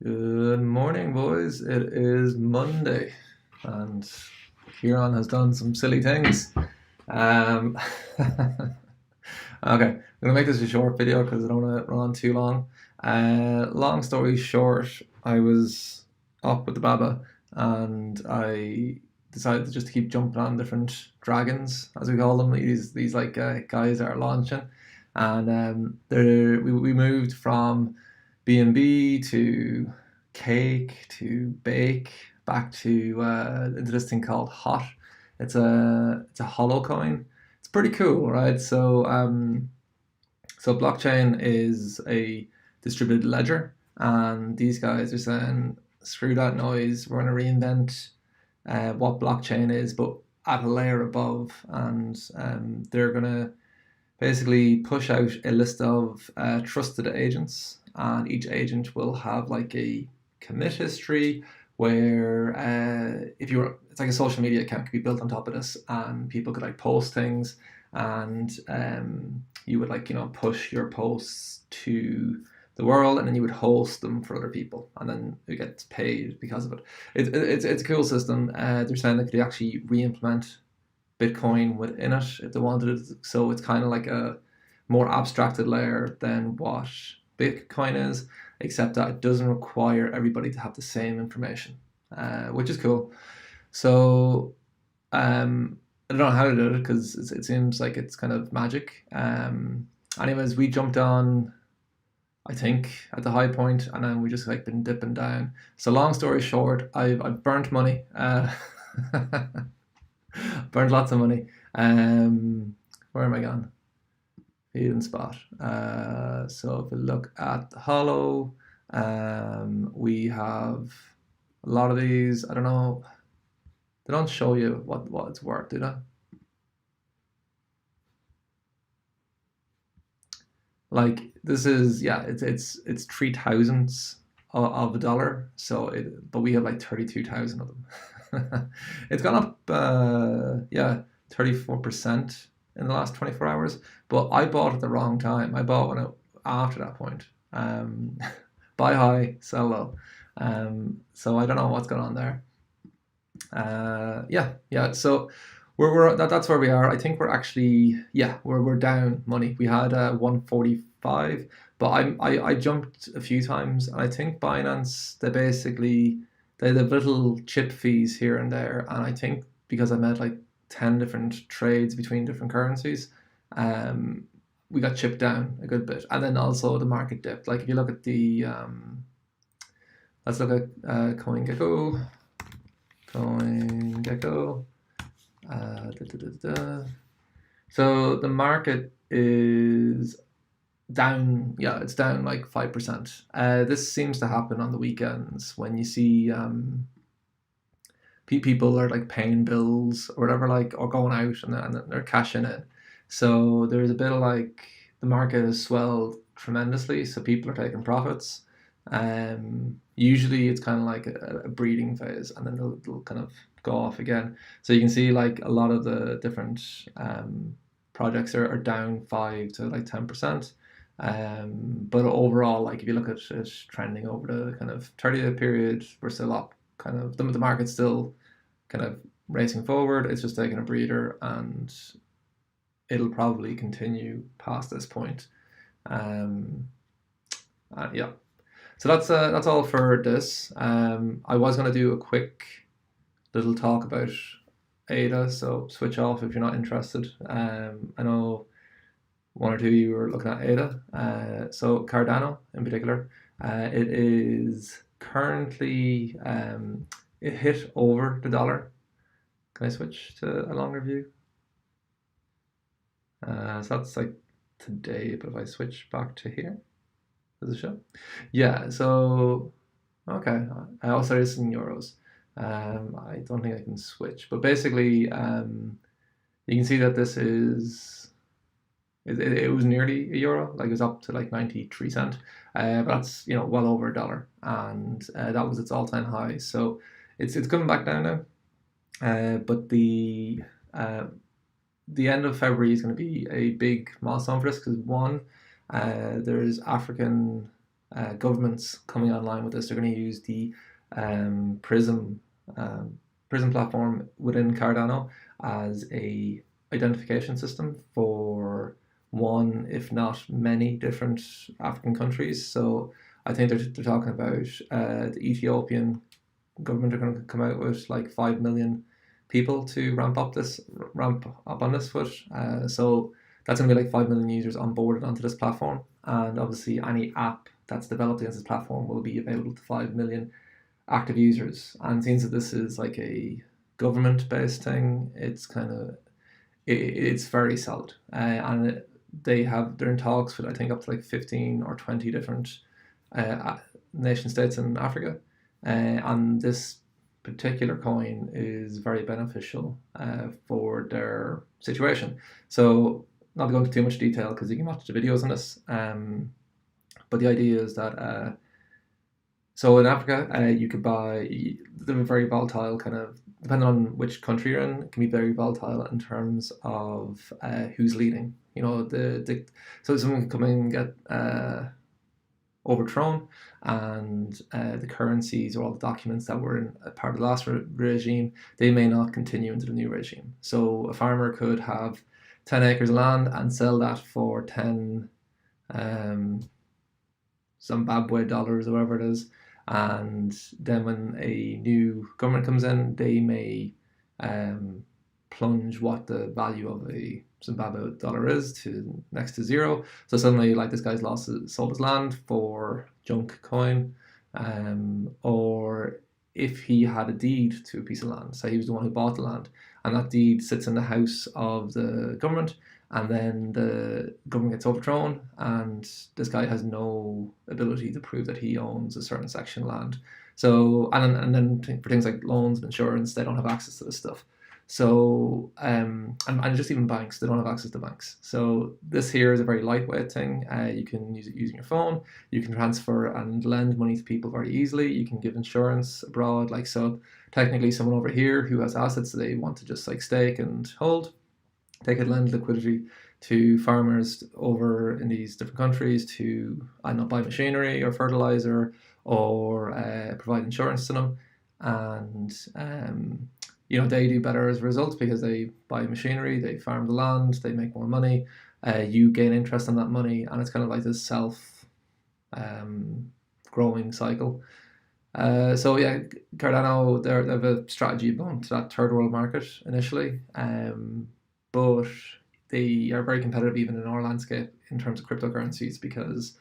Good morning, boys. It is Monday, and Kieran has done some silly things. Um, okay, I'm gonna make this a short video because I don't want to run on too long. Long story short, I was up with the Baba, and I decided to just keep jumping on different dragons, as we call them. These like guys that are launching, and we moved from B&B to cake to bake back to into this thing called Hot. It's a hollow coin. It's pretty cool, right? So blockchain is a distributed ledger, and these guys are saying screw that noise. We're going to reinvent what blockchain is, but at a layer above, and they're going to basically push out a list of trusted agents, and each agent will have like a commit history where if you were, it's like a social media account could be built on top of this, and people could like post things, and you would like push your posts to the world, and then you would host them for other people, and then it gets paid because of it. It's a cool system. They're saying they could actually re-implement Bitcoin within it if they wanted it. So it's kind of like a more abstracted layer than what Bitcoin is, except that it doesn't require everybody to have the same information, which is cool. So I don't know how to do it because it seems like it's kind of magic. Anyways, we jumped on, I think, at the high point, and then we just like been dipping down. So long story short, I've burnt money. Burned lots of money. Where am I gone? Hidden spot. So if we look at the hollow, we have a lot of these. I don't know. They don't show you what it's worth, do they? Like this is, yeah, it's 3 thousandths of a dollar. But we have like 32,000 of them. It's gone up, yeah, 34% in the last 24 hours. But I bought at the wrong time. I bought after that point. Buy high, sell low. So I don't know what's going on there. Yeah. So that's where we are. I think we're actually, yeah, we're down money. We had 145, but I jumped a few times, and I think Binance, they have little chip fees here and there, and I think because I made like 10 different trades between different currencies, um, we got chipped down a good bit, and then also the market dipped. Like if you look at let's look at CoinGecko. CoinGecko. Da, da, da, da. So the market is down. Yeah, it's down like 5%. This seems to happen on the weekends when you see people are like paying bills or whatever, like, or going out, and they're cashing in. So there's a bit of like the market has swelled tremendously, so people are taking profits. Usually it's kind of like a breeding phase, and then they'll kind of go off again. So you can see like a lot of the different projects are down 5 to like 10%. But overall, like if you look at it trending over the kind of 30-day period, we're still up. Kind of the market's still kind of racing forward. It's just taking a breather, and it'll probably continue past this point. Yeah. So that's all for this. I was gonna do a quick little talk about ADA, so switch off if you're not interested. I know one or two of you were looking at ADA. So Cardano in particular, it is currently it hit over the dollar. Can I switch to a longer view? So that's like today, but if I switch back to here, does it show? Yeah, so okay. I also this in euros. I don't think I can switch, but basically, you can see that this is it was nearly a euro, like it was up to like 93 cent. But that's well over a dollar, and that was its all-time high. So it's coming back down now. But uh, the end of February is going to be a big milestone for this because one, there's African governments coming online with this. They're going to use the Prism Prism platform within Cardano as a identification system for one, if not many, different African countries. So I think they're talking about the Ethiopian government are going to come out with like 5 million people to ramp up on this foot. So that's going to be like 5 million users onboarded onto this platform, and obviously any app that's developed against this platform will be available to 5 million active users. And since that this is like a government-based thing, it's kind of it's very solid, and they're in talks with I think up to like 15 or 20 different nation states in Africa, and this particular coin is very beneficial for their situation. So not to go into too much detail because you can watch the videos on this, but the idea is that so in Africa you could buy they're very volatile kind of depending on which country you're in, it can be very volatile in terms of who's leading. You know, so someone can come in and get overthrown, and the currencies or all the documents that were in a part of the last regime, they may not continue into the new regime. So a farmer could have 10 acres of land and sell that for 10 Zimbabwe dollars or whatever it is, and then when a new government comes in, they may plunge what the value of a Zimbabwe dollar is to next to zero. So suddenly, like this guy's sold his land for junk coin, or if he had a deed to a piece of land, say he was the one who bought the land, and that deed sits in the house of the government, and then the government gets overthrown, and this guy has no ability to prove that he owns a certain section of land. So, and then for things like loans and insurance, they don't have access to this stuff. So, and just even banks, they don't have access to banks. So this here is a very lightweight thing. You can use it using your phone. You can transfer and lend money to people very easily. You can give insurance abroad. Like, so technically someone over here who has assets that they want to just like stake and hold, they could lend liquidity to farmers over in these different countries to, I don't know, buy machinery or fertilizer or provide insurance to them. And you know, they do better as a result because they buy machinery, they farm the land, they make more money. You gain interest on that money, and it's kind of like this self growing cycle. So yeah, Cardano, they have a strategy of going to that third world market initially, but they are very competitive even in our landscape in terms of cryptocurrencies because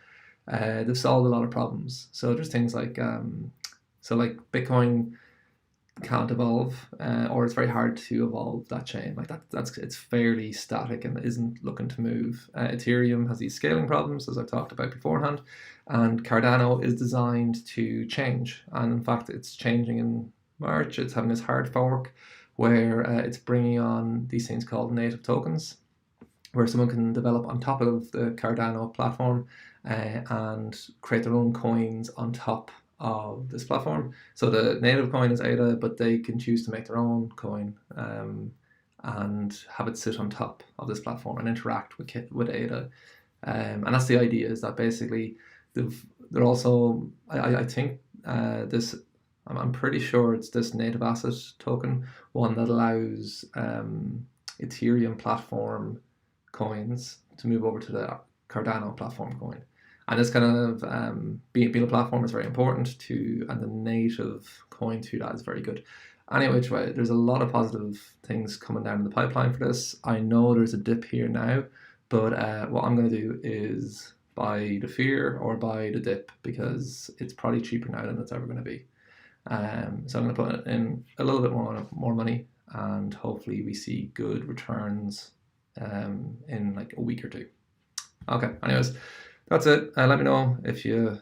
they've solved a lot of problems. So there's things like like Bitcoin can't evolve, or it's very hard to evolve that chain. Like that's it's fairly static and isn't looking to move. Ethereum has these scaling problems, as I've talked about beforehand, and Cardano is designed to change. And in fact, it's changing in March. It's having this hard fork where it's bringing on these things called native tokens, where someone can develop on top of the Cardano platform and create their own coins on top of this platform. So the native coin is ADA, but they can choose to make their own coin and have it sit on top of this platform and interact with ADA. And that's the idea, is that basically they're also, I think this, I'm pretty sure it's this native asset token, one that allows Ethereum platform coins to move over to the Cardano platform coin. And this kind of being a platform is very important to, and the native coin to that is very good. Anyway, there's a lot of positive things coming down in the pipeline for this. I know there's a dip here now, but what I'm going to do is buy the fear or buy the dip because it's probably cheaper now than it's ever going to be. So I'm going to put in a little bit more money, and hopefully we see good returns in like a week or two. Okay, anyways, that's it. Let me know if you